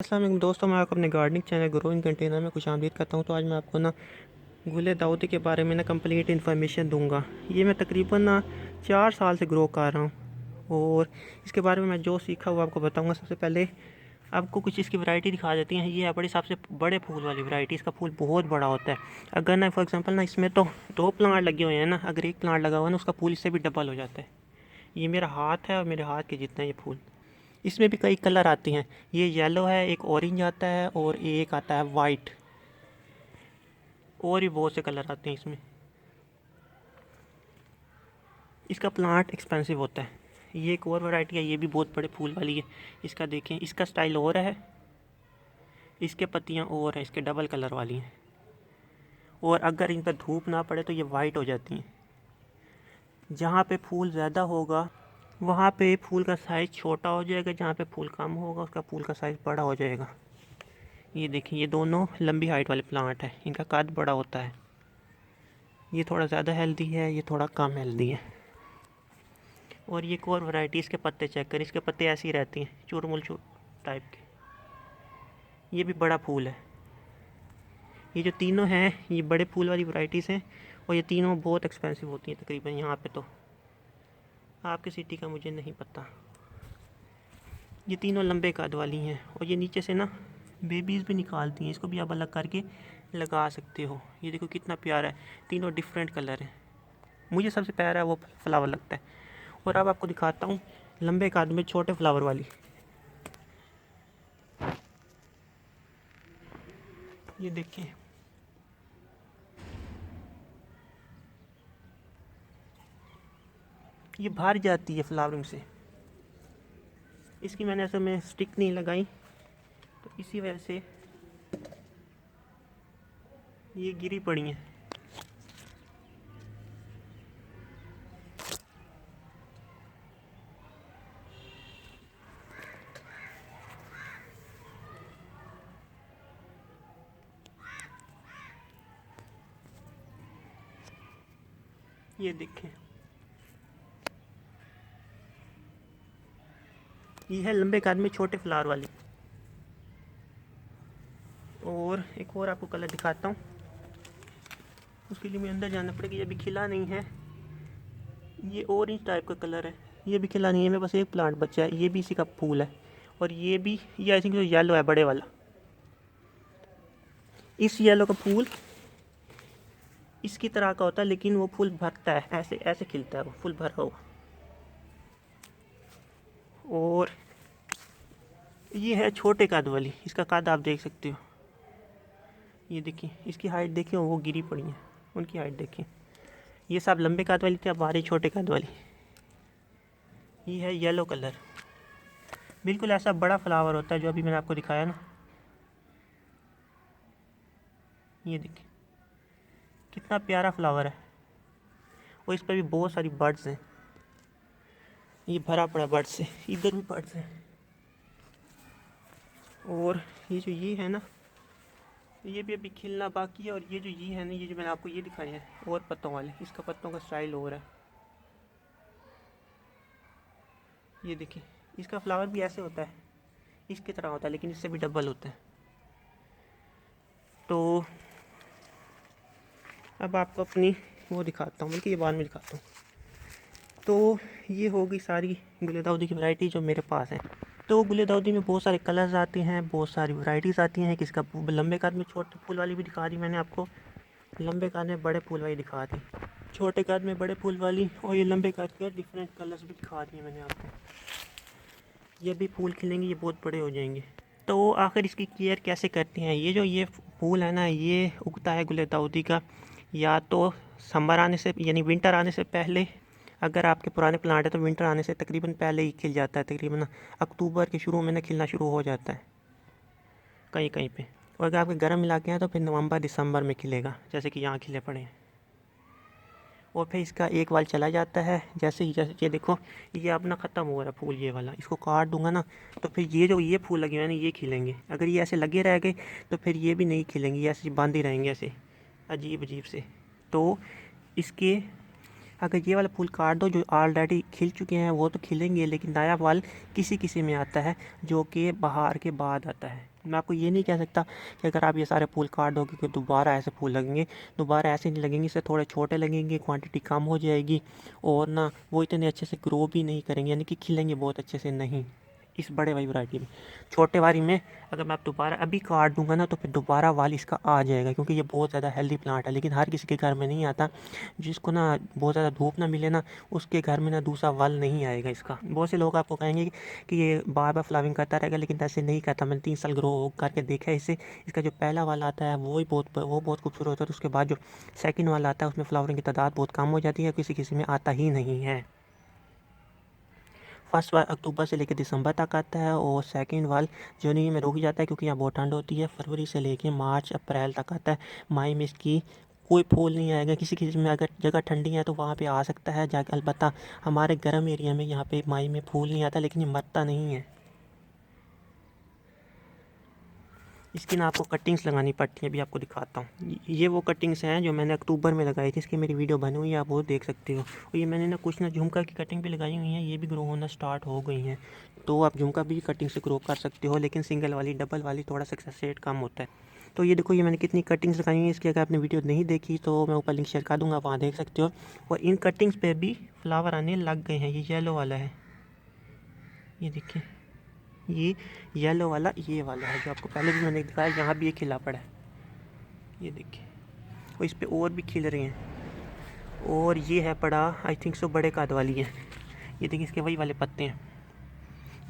अस्सलाम वालेकुम दोस्तों, मैं आपको अपने गार्डनिंग चैनल ग्रोइंग कंटेनर में खुशामदीद करता हूं। तो आज मैं आपको गुल दाऊदी के बारे में कंप्लीट इन्फॉर्मेशन दूंगा। ये मैं तकरीबन 4 साल से ग्रो कर रहा हूं और इसके बारे में मैं जो सीखा वो आपको बताऊंगा। सबसे पहले आपको कुछ इसकी वैरायटी दिखा देती हैं। ये है बड़ी सबसे बड़े फूल वाली वैरायटी। इसका फूल बहुत बड़ा होता है। अगर ना फॉर एग्जांपल इसमें तो 2 प्लांट लगे हुए हैं ना, अगर एक प्लांट लगा हुआ है ना, उसका फूल इससे भी डबल हो जाता है। ये मेरा हाथ है और मेरे हाथ के जितना ये फूल। इसमें भी कई कलर आते हैं। ये येलो है, एक ऑरेंज आता है और एक आता है वाइट। और भी बहुत से कलर आते हैं इसमें। इसका प्लांट एक्सपेंसिव होता है। ये एक और वैरायटी है, ये भी बहुत बड़े फूल वाली है। इसका देखें, इसका स्टाइल और है, इसके पत्तियाँ और हैं, इसके डबल कलर वाली हैं। और अगर इन पर धूप ना पड़े तो ये वाइट हो जाती हैं। जहाँ पे फूल ज़्यादा होगा वहाँ पे फूल का साइज़ छोटा हो जाएगा, जहाँ पे फूल कम होगा उसका फूल का साइज़ बड़ा हो जाएगा। ये देखिए, ये दोनों लंबी हाइट वाले प्लांट हैं, इनका कद बड़ा होता है। ये थोड़ा ज़्यादा हेल्दी है, ये थोड़ा कम हेल्दी है। और ये एक और वैरायटी, इसके पत्ते चेक करें, इसके पत्ते ऐसे ही रहती हैं, चूरमुल चूर टाइप के। ये भी बड़ा फूल है। ये जो तीनों हैं ये बड़े फूल वाली वैरायटीज़ हैं और ये तीनों बहुत एक्सपेंसिव होती हैं तकरीबन यहाँ पे। तो आपकी सिटी का मुझे नहीं पता। ये तीनों लंबे कद वाली हैं और ये नीचे से बेबीज़ भी निकालती हैं। इसको भी आप अलग करके लगा सकते हो। ये देखो कितना प्यारा है, तीनों डिफरेंट कलर हैं। मुझे सबसे प्यारा वो फ्लावर लगता है। और अब आपको दिखाता हूँ लंबे कद में छोटे फ्लावर वाली। ये देखिए, ये भर जाती है फ्लावरिंग से। इसकी मैंने ऐसे में स्टिक नहीं लगाई तो इसी वजह से ये गिरी पड़ी हैं। ये देखें, ये है लंबे कद में छोटे फ्लावर वाली। और एक और आपको कलर दिखाता हूँ, उसके लिए मैं अंदर जाना पड़ेगा। ये भी खिला नहीं है, ये ऑरेंज टाइप का कलर है। ये भी खिला नहीं है, मेरे पास एक प्लांट बचा है, ये भी इसी का फूल है। और ये भी, ये आई थिंक जो येलो है बड़े वाला, इस येलो का फूल इसकी तरह का होता है, लेकिन वो फूल भरता है, ऐसे ऐसे खिलता है, वो फूल भरा हुआ। और ये है छोटे कद वाली, इसका कद आप देख सकते हो। ये देखिए, इसकी हाइट देखिए, वो गिरी पड़ी है, उनकी हाइट देखिए। ये सब लंबे कद वाली थी, अब आ रही छोटे कद वाली। ये है येलो कलर, बिल्कुल ऐसा बड़ा फ्लावर होता है जो अभी मैंने आपको दिखाया ना। ये देखिए कितना प्यारा फ्लावर है। और इस पर भी बहुत सारी बर्ड्स हैं, ये भरा पड़ा बर्ड्स से, इधर भी बर्ड्स हैं। और ये जो ये है ना, ये भी अभी खिलना बाकी है। और ये जो ये है ना, ये जो मैंने आपको ये दिखाए हैं और पत्तों वाले, इसका पत्तों का स्टाइल और है। ये देखिए, इसका फ्लावर भी ऐसे होता है, इसकी तरह होता है, लेकिन इससे भी डबल होता है। तो अब आपको अपनी वो दिखाता हूँ, बल्कि ये बाद में दिखाता हूँ। तो ये होगी सारी गुलदाउदी की वैरायटी जो मेरे पास है। तो गुलदाउदी में बहुत सारे कलर्स आते हैं, बहुत सारी वैरायटीज़ आती हैं। किसका लंबे कद में छोटे फूल वाली भी दिखा दी मैंने आपको, लंबे कद में बड़े फूल वाली दिखा दी, छोटे कद में बड़े फूल वाली, और ये लंबे कद के डिफरेंट कलर्स भी दिखा दिए मैंने आपको। ये भी फूल खिलेंगे, ये बहुत बड़े हो जाएंगे। तो आखिर इसकी केयर कैसे करते हैं? ये जो ये फूल है ना, ये उगता है गुलदाउदी का या तो समर आने से, यानी विंटर आने से पहले। अगर आपके पुराने प्लांट है तो विंटर आने से तकरीबन पहले ही खिल जाता है, तकरीबन अक्टूबर के शुरू में ना खिलना शुरू हो जाता है कहीं कहीं पे। और अगर आपके गर्म इलाके हैं तो फिर नवंबर दिसंबर में खिलेगा, जैसे कि यहाँ खिले पड़े हैं। और फिर इसका एक बाल चला जाता है, जैसे ही, जैसे ये देखो, ये अपना ख़त्म हो रहा है फूल, ये वाला, इसको काट दूंगा ना तो फिर ये जो ये फूल लगे हुए हैं ना, ये खिलेंगे। अगर ये ऐसे लगे रह गए तो फिर ये भी नहीं खिलेंगे, ये ऐसे बंद ही रहेंगे, ऐसे अजीब अजीब से। तो इसके अगर ये वाला फूल काट दो जो ऑलरेडी खिल चुके हैं वो तो खिलेंगे, लेकिन नया फल किसी किसी में आता है जो कि बहार के बाद आता है। मैं आपको ये नहीं कह सकता कि अगर आप ये सारे फूल काट दोगे कि दोबारा ऐसे फूल लगेंगे, दोबारा ऐसे नहीं लगेंगे, इससे थोड़े छोटे लगेंगे, क्वांटिटी कम हो जाएगी और ना वो इतने अच्छे से ग्रो भी नहीं करेंगे, यानी कि खिलेंगे बहुत अच्छे से नहीं इस बड़े वाली वैरायटी में। छोटे वाली में अगर मैं आप दोबारा अभी काट दूंगा ना तो फिर दोबारा वाल इसका आ जाएगा, क्योंकि ये बहुत ज़्यादा हेल्दी प्लांट है, लेकिन हर किसी के घर में नहीं आता। जिसको ना बहुत ज़्यादा धूप ना मिले ना उसके घर में ना दूसरा वाल नहीं आएगा इसका। बहुत से लोग आपको कहेंगे कि ये बार बार फ्लावरिंग करता रहेगा, लेकिन ऐसे नहीं करता। मैंने 3 साल ग्रो करके देखा है इसे। इसका जो पहला वाल आता है वो बहुत खूबसूरत होता है। उसके बाद जो सेकंड वाला आता है उसमें फ्लावरिंग की तादाद बहुत कम हो जाती है, किसी किसी में आता ही नहीं है। फर्स्ट वाल अक्टूबर से लेकर दिसंबर तक आता है और सेकंड वाल जनवरी में रुक जाता है, क्योंकि यहाँ बहुत ठंड होती है। फरवरी से लेकर मार्च अप्रैल तक आता है। मई में इसकी कोई फूल नहीं आएगा। किसी किसी में अगर जगह ठंडी है तो वहाँ पे आ सकता है जाके, अलबत्ता हमारे गर्म एरिया में यहाँ पे मई में फूल नहीं आता, लेकिन ये मरता नहीं है। इसकी ना आपको कटिंग्स लगानी पड़ती हैं, अभी आपको दिखाता हूँ। ये वो कटिंग्स हैं जो मैंने अक्टूबर में लगाई थी, इसकी मेरी वीडियो बनी हुई है, आप वो देख सकते हो। और ये मैंने ना कुछ ना झुमका की कटिंग भी लगाई हुई है, ये भी ग्रो होना स्टार्ट हो गई हैं। तो आप झुमका भी कटिंग से ग्रो कर सकते हो, लेकिन सिंगल वाली डबल वाली थोड़ा सक्सेस रेट कम होता है। तो ये देखो ये मैंने कितनी कटिंग्स लगाई हुई हैं। इसकी अगर आपने वीडियो नहीं देखी तो मैं ऊपर लिंक शेयर कर दूँगा, वहाँ देख सकते हो। और इन कटिंग्स पर भी फ्लावर आने लग गए हैं। ये येलो वाला है, ये देखिए, ये येलो वाला ये वाला है जो आपको पहले भी मैंने दिखाया। यहाँ भी ये खिला पड़ा है, ये देखिए। और इस पे और भी खिल रहे हैं। और ये है बड़ा, आई थिंक सो बड़े कद वाली है। ये देखिए इसके वही वाले पत्ते हैं।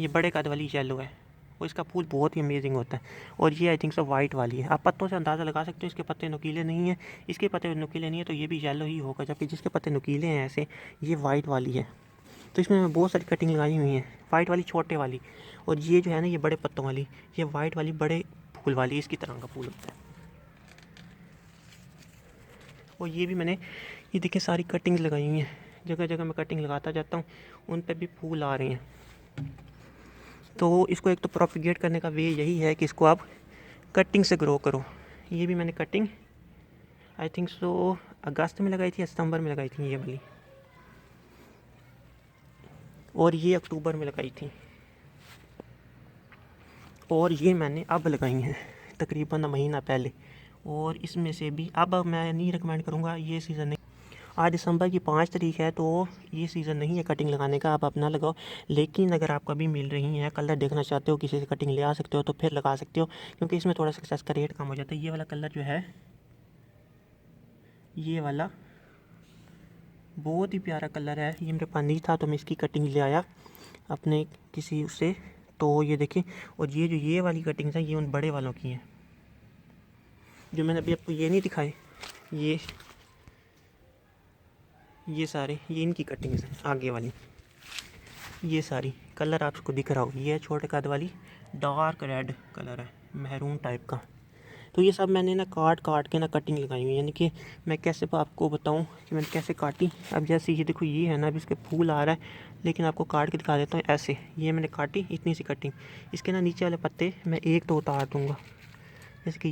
ये बड़े कद वाली येलो है और इसका फूल बहुत ही अमेजिंग होता है। और ये आई थिंक सो वाइट वाली है। आप पत्तों से अंदाज़ा लगा सकते हो इसके पत्ते नुकीले नहीं हैं। इसके पत्ते नुकीले नहीं है तो ये भी येलो ही होगा, जबकि जिसके पत्ते नुकीले हैं ऐसे, ये वाइट वाली है। तो इसमें मैं बहुत सारी कटिंग लगाई हुई हैं। वाइट वाली छोटे वाली, और ये जो है ना ये बड़े पत्तों वाली, ये वाइट वाली बड़े फूल वाली, इसकी तरह का फूल होता है। और ये भी मैंने, ये देखिए सारी कटिंग लगाई हुई हैं। जगह जगह मैं कटिंग लगाता जाता हूँ, उन पर भी फूल आ रहे हैं। तो इसको एक तो प्रोपिगेट करने का वे यही है कि इसको आप कटिंग से ग्रो करो। ये भी मैंने कटिंग आई थिंक सो अगस्त में लगाई थी या सितंबर में लगाई थी ये वाली, और ये अक्टूबर में लगाई थी। और ये मैंने अब लगाई हैं तकरीबन महीना पहले। और इसमें से भी अब मैं नहीं रिकमेंड करूँगा, ये सीज़न नहीं। आज दिसंबर की 5 तारीख है, तो ये सीज़न नहीं है कटिंग लगाने का, आप अपना लगाओ। लेकिन अगर आपको अभी मिल रही हैं, कलर देखना चाहते हो, किसी से कटिंग ले आ सकते हो तो फिर लगा सकते हो, क्योंकि इसमें थोड़ा सक्सेस का रेट कम हो जाता है। ये वाला कलर जो है, ये वाला बहुत ही प्यारा कलर है। ये मेरे पास नहीं था तो मैं इसकी कटिंग ले आया अपने किसी उससे। तो ये देखें, और ये जो ये वाली कटिंग्स हैं ये उन बड़े वालों की हैं जो मैंने अभी आपको ये नहीं दिखाए। ये सारे ये इनकी कटिंग्स हैं आगे वाली। ये सारी कलर आपको दिख रहा होगा, ये है छोटे कद वाली, डार्क रेड कलर है, महरून टाइप का। तो ये सब मैंने ना काट काट के ना कटिंग लगाई हुई है, यानी कि मैं कैसे आपको बताऊं कि मैंने कैसे काटी। अब जैसे ये देखो ये है ना, अभी इसके फूल आ रहा है, लेकिन आपको काट के दिखा देता हूँ ऐसे। ये मैंने काटी इतनी सी कटिंग, इसके ना नीचे वाले पत्ते मैं एक तो उतार दूँगा, जैसे कि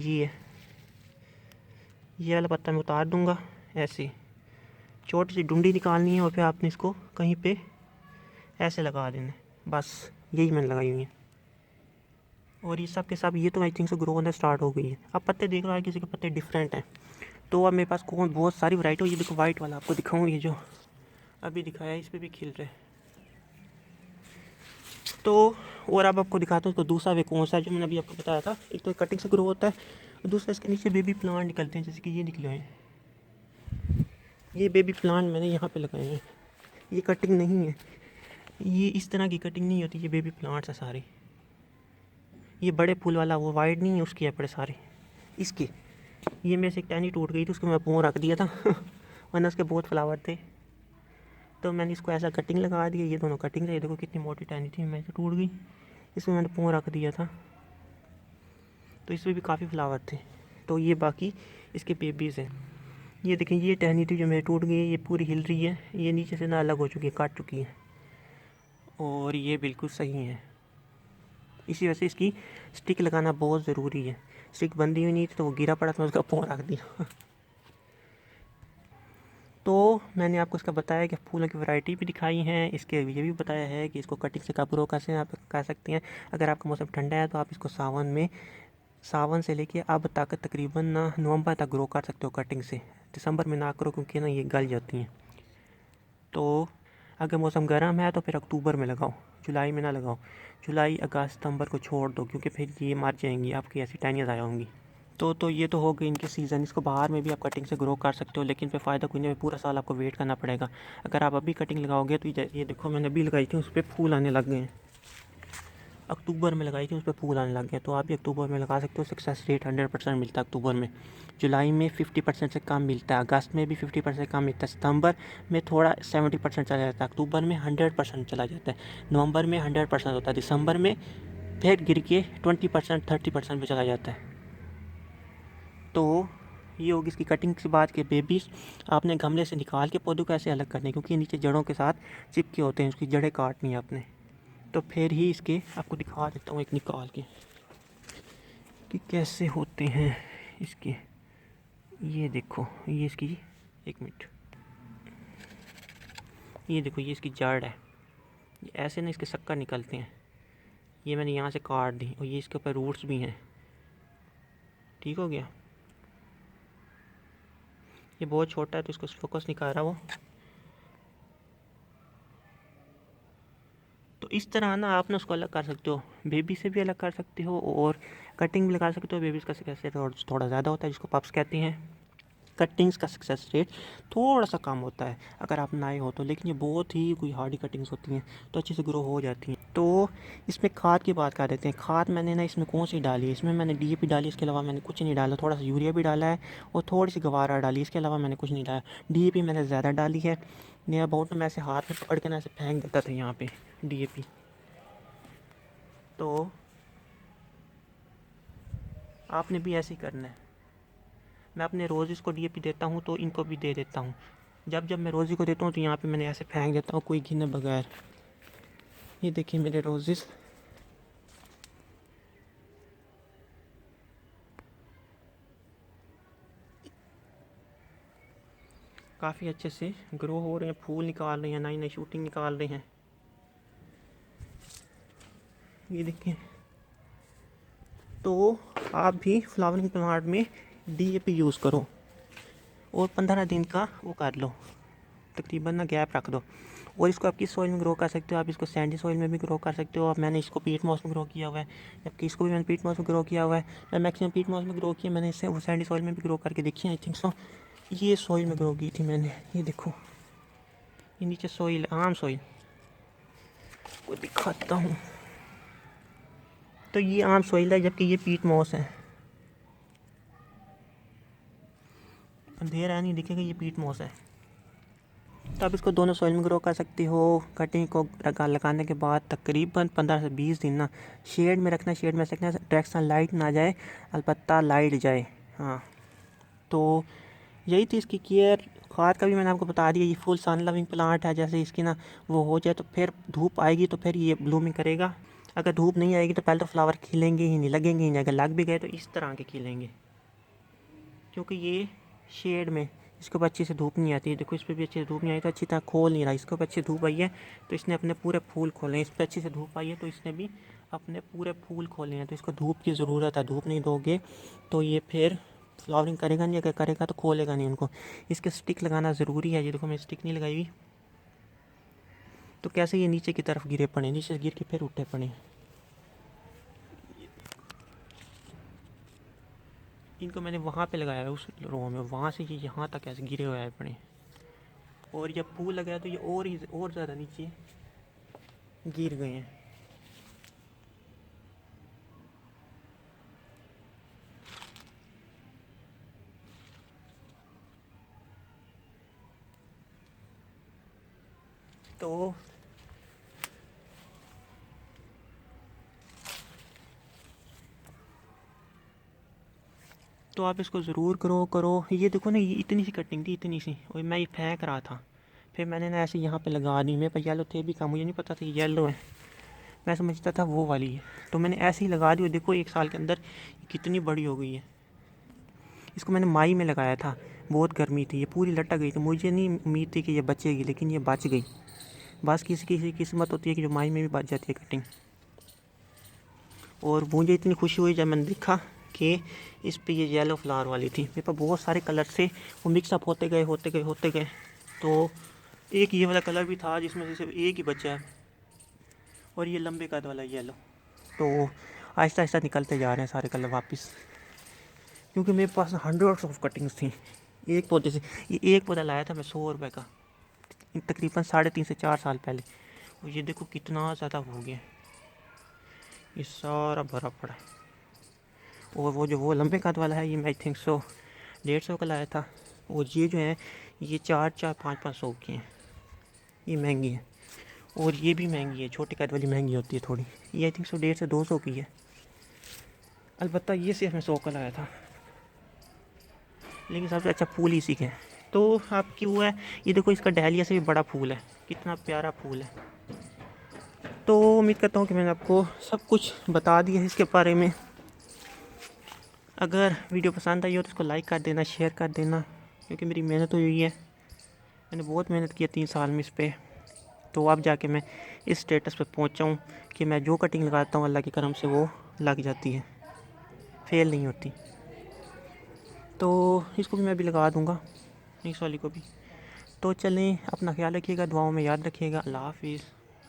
ये वाला पत्ता मैं उतार दूँगा ऐसे। छोटी सी डुंडी निकालनी है और फिर आपने इसको कहीं पे ऐसे लगा देना है, बस यही मैंने लगाई हुई है। और ये सब के सब ये तो आई थिंक से ग्रो होना स्टार्ट हो गई है। अब पत्ते देख रहा है, किसी के पत्ते डिफरेंट हैं। तो अब मेरे पास कौन बहुत सारी वैरायटी हो। ये देखो वाइट वाला आपको दिखाऊँ, ये जो अभी दिखाया है इस पर भी खिल रहे हैं। तो और अब आपको दिखाता हूँ इसको दूसरा वे कौन सा है जो मैंने अभी आपको बताया था। एक तो कटिंग से ग्रो होता है और दूसरा इसके नीचे बेबी प्लांट निकलते हैं, जैसे कि ये निकले हैं। ये बेबी प्लांट मैंने यहाँ पे लगाए हैं। ये कटिंग नहीं है, ये इस तरह की कटिंग नहीं होती, ये बेबी प्लांट्स है सारे। ये बड़े फूल वाला वो वाइट नहीं है, उसके है बड़े सारे इसके। ये मेरे से एक टहनी टूट गई थी, उसको मैं पों रख दिया था वरना उसके बहुत फ्लावर थे, तो मैंने इसको ऐसा कटिंग लगा दिया। ये दोनों कटिंग है, देखो कितनी मोटी टहनी थी, मैं से टूट गई, इसमें मैंने पों रख दिया था। तो इसमें भी काफ़ी फ्लावर थे। तो ये बाकी इसके बेबीज़ हैं। ये देखें, ये टहनी थी जो मेरी टूट गई है, ये पूरी हिल रही है, ये नीचे से ना अलग हो चुकी है, काट चुकी है, और ये बिल्कुल सही है। इसी वजह से इसकी स्टिक लगाना बहुत ज़रूरी है। स्टिक बंदी हुई नहीं थी तो वो गिरा पड़ा था, उसका पों रख दिया तो मैंने आपको इसका बताया कि फूलों की वैरायटी भी दिखाई है, इसके ये भी बताया है कि इसको कटिंग से कब ग्रो कैसे आप कर सकते हैं। अगर आपका मौसम ठंडा है तो आप इसको सावन से लेके अब तक तकरीबन ना नवंबर तक ग्रो कर सकते हो कटिंग से। दिसंबर में ना करो क्योंकि ना ये गल जाती हैं। तो अगर मौसम गर्म है तो फिर अक्टूबर में लगाओ, जुलाई में ना लगाओ। जुलाई अगस्त सितंबर को छोड़ दो क्योंकि फिर ये मर जाएंगी, आपकी ऐसी टाइनियाँ ज़ाया होंगी। तो ये तो हो गई इनके सीज़न। इसको बाहर में भी आप कटिंग से ग्रो कर सकते हो, लेकिन फिर फ़ायदा कोई नहीं है, पूरा साल आपको वेट करना पड़ेगा। अगर आप अभी कटिंग लगाओगे तो ये देखो मैंने अभी लगाई थी, उस पर फूल आने लग गए हैं। अक्टूबर में लगाई थी, उस पर फूल आने लग गए, तो आप भी अक्टूबर में लगा सकते हो। सक्सेस रेट 100% मिलता है अक्टूबर में। जुलाई में 50% से कम मिलता है, अगस्त में भी 50% कम मिलता है, सितंबर में थोड़ा 70% चला जाता है, अक्टूबर में 100% चला जाता है, नवंबर में 100% होता है, दिसंबर में फिर गिर के 20% 30% पे चला जाता है। तो ये होगी इसकी कटिंग की बात के बेबीज। आपने गमले से निकाल के पौधों को ऐसे अलग करने, क्योंकि ये नीचे जड़ों के साथ चिपके होते हैं, उसकी जड़ें काटनी है आपने। तो फिर ही इसके आपको दिखा देता हूँ एक निकाल के कि कैसे होते हैं इसके। ये देखो ये इसकी, एक मिनट, ये देखो ये इसकी जड़ है। ये ऐसे ना इसके शक्कर निकलते हैं, ये मैंने यहाँ से काट दी, और ये इसके ऊपर रूट्स भी हैं। ठीक हो गया। ये बहुत छोटा है तो इसको फोकस नहीं कर रहा वो। तो इस तरह ना आप ना उसको अलग कर सकते हो, बेबी से भी अलग कर सकते हो और कटिंग भी लगा सकते हो। बेबीज़ का सक्सेस रेट थोड़ा ज़्यादा होता है, जिसको पप्स कहते हैं। कटिंग्स का सक्सेस रेट थोड़ा सा कम होता है अगर आप नए हो तो, लेकिन ये बहुत ही कोई हार्डी कटिंग्स होती हैं तो अच्छे से ग्रो हो जाती हैं। तो इसमें खाद की बात कर देते हैं। खाद मैंने ना इसमें कौन सी डाली है, इसमें मैंने DAP डाली, इसके अलावा मैंने कुछ नहीं डाला। थोड़ा सा यूरिया भी डाला है और थोड़ी सी गवारा डाली, इसके अलावा मैंने कुछ नहीं डाला। DAP मैंने ज़्यादा डाली है, नहीं अबाउट में मैं ऐसे हाथ में पकड़ के ना ऐसे फेंक देता था यहाँ पे DAP। तो आपने भी ऐसे ही करना है। मैं अपने रोज़ को DAP देता हूँ तो इनको भी दे देता हूँ। जब जब मैं रोज़ी को देता हूँ तो यहाँ पे मैंने ऐसे फेंक देता हूँ कोई गिने बगैर। ये देखिए मेरे रोज़ेस। काफ़ी अच्छे से ग्रो हो रहे हैं, फूल निकाल रहे हैं, नई नई शूटिंग निकाल रहे हैं। ये देखिए। तो आप भी फ्लावरिंग प्लांट में DAP यूज़ करो और 15 दिन का वो कर लो, तकरीबन ना गैप रख दो। और इसको आप किस सॉइल में ग्रो कर सकते हो, आप इसको सैंडी सॉइल में भी ग्रो कर सकते हो। अब मैंने इसको पीट मॉस में ग्रो किया हुआ है, जबकि इसको भी मैंने पीट मॉस में ग्रो किया हुआ है। मैं मैक्सिमम पीट मॉस में ग्रो किया, मैंने इससे वो सैंडी सॉइल में भी ग्रो करके देखी है। आई थिंक सो ये सॉइल में ग्रो की थी मैंने। ये देखो ये नीचे सॉइल, आम सॉइल को दिखाता हूँ। तो ये आम सॉइल है, जबकि ये पीट मॉस है। अंधेरा नहीं दिखेगा, ये पीट मॉस है। तो आप इसको दोनों सॉइल में ग्रो कर सकते हो। कटिंग को लगाने के बाद तकरीबन 15 से 20 दिन ना शेड में रखना। शेड में रखना, डायरेक्ट सनलाइट ना जाए, अलबत्ता लाइट जाए। हाँ, तो यही थी इसकी केयर। खाद का भी मैंने आपको बता दिया। ये फुल सन लविंग प्लांट है, जैसे इसकी ना वो हो जाए तो फिर धूप आएगी तो फिर ये ब्लूमिंग करेगा। अगर धूप नहीं आएगी तो पहले तो फ्लावर खिलेंगे ही नहीं, लगेंगे ही नहीं। अगर लग भी गए तो इस तरह के खिलेंगे, क्योंकि ये शेड में इसके ऊपर अच्छी से धूप नहीं आती है। देखो इस पर भी अच्छी से धूप नहीं आई तो अच्छी तरह खोल नहीं रहा। इसके ऊपर अच्छी धूप आई है तो इसने अपने पूरे फूल खोले हैं। इस पर अच्छी से धूप आई है तो इसने भी अपने पूरे फूल खोले हैं। तो इसको धूप की ज़रूरत है, धूप नहीं दोगे तो ये फिर फ्लावरिंग करेगा नहीं। अगर करेगा तो खोलेगा नहीं उनको। इसके स्टिक लगाना ज़रूरी है। ये देखो मैं स्टिक नहीं लगाई हुई, तो कैसे ये नीचे की तरफ गिरे पड़े, नीचे से गिर के फिर उठे पड़े। इनको मैंने वहाँ पे लगाया है उस रो में, वहाँ से ये यहाँ तक ऐसे गिरे हुए आए पड़े। और जब फूल लगाया तो ये और ज़्यादा नीचे गिर गए हैं। तो आप इसको ज़रूर ग्रो करो। ये देखो ना, ये इतनी सी कटिंग थी, इतनी सी, और मैं ये फेंक रहा था। फिर मैंने ना ऐसे यहाँ पे लगा दी। मेरे पास येलो थे भी कम, मुझे नहीं पता था ये येलो है, मैं समझता था वो वाली है। तो मैंने ऐसे ही लगा दी और देखो 1 साल के अंदर कितनी बड़ी हो गई है। इसको मैंने मई में लगाया था। बहुत गर्मी थी, ये पूरी लटक गई, तो मुझे नहीं उम्मीद थी कि ये बचेगी, लेकिन ये बच गई। बस किसी किसी किस्मत होती है कि जो माई में भी बच जाती है कटिंग। और मुझे इतनी खुशी हुई जब मैंने देखा कि इस पे ये येलो फ्लावर वाली थी। मेरे पास बहुत सारे कलर से वो मिक्सअप होते गए होते गए होते गए, तो एक ये वाला कलर भी था जिसमें से सिर्फ एक ही बचा है, और ये लंबे कद वाला येलो। तो आहिस्ता आहिस्ता निकलते जा रहे हैं सारे कलर वापस, क्योंकि मेरे पास हंड्रेड्स ऑफ कटिंग्स थी एक पौधे से। ये एक पौधा लाया था मैं 100 रुपये का, तकरीबन 3.5 से 4 साल पहले। और ये देखो कितना ज़्यादा हो गया, ये सारा भरा पड़ा है। और वो जो वो लंबे कद वाला है, ये मैं आई थिंक 150 का लाया था। और ये जो है ये 4 5 सौ की हैं, ये महंगी है। और ये भी महंगी है, छोटे कद वाली महंगी होती है थोड़ी, ये आई थिंक 150 से 200 की है। अलबत्ता ये सिर्फ मैं 100 का लाया था, लेकिन सबसे अच्छा फूल इसी के हैं। तो आपकी वो है, ये देखो इसका डहलिया से भी बड़ा फूल है, कितना प्यारा फूल है। तो उम्मीद करता हूँ कि मैंने आपको सब कुछ बता दिया है इसके बारे में। अगर वीडियो पसंद आई हो तो इसको लाइक कर देना, शेयर कर देना, क्योंकि मेरी मेहनत हुई है, मैंने बहुत मेहनत की है 3 साल में इस पर। तो अब जाके मैं इस स्टेटस पे पहुँचा हूँ कि मैं जो कटिंग लगाता हूँ अल्लाह के करम से वो लग जाती है, फेल नहीं होती। तो इसको भी मैं भी लगा दूँगा, इस वाली को भी। तो चलें, अपना ख्याल रखिएगा, दुआओं में याद रखिएगा। अल्लाह हाफिज़।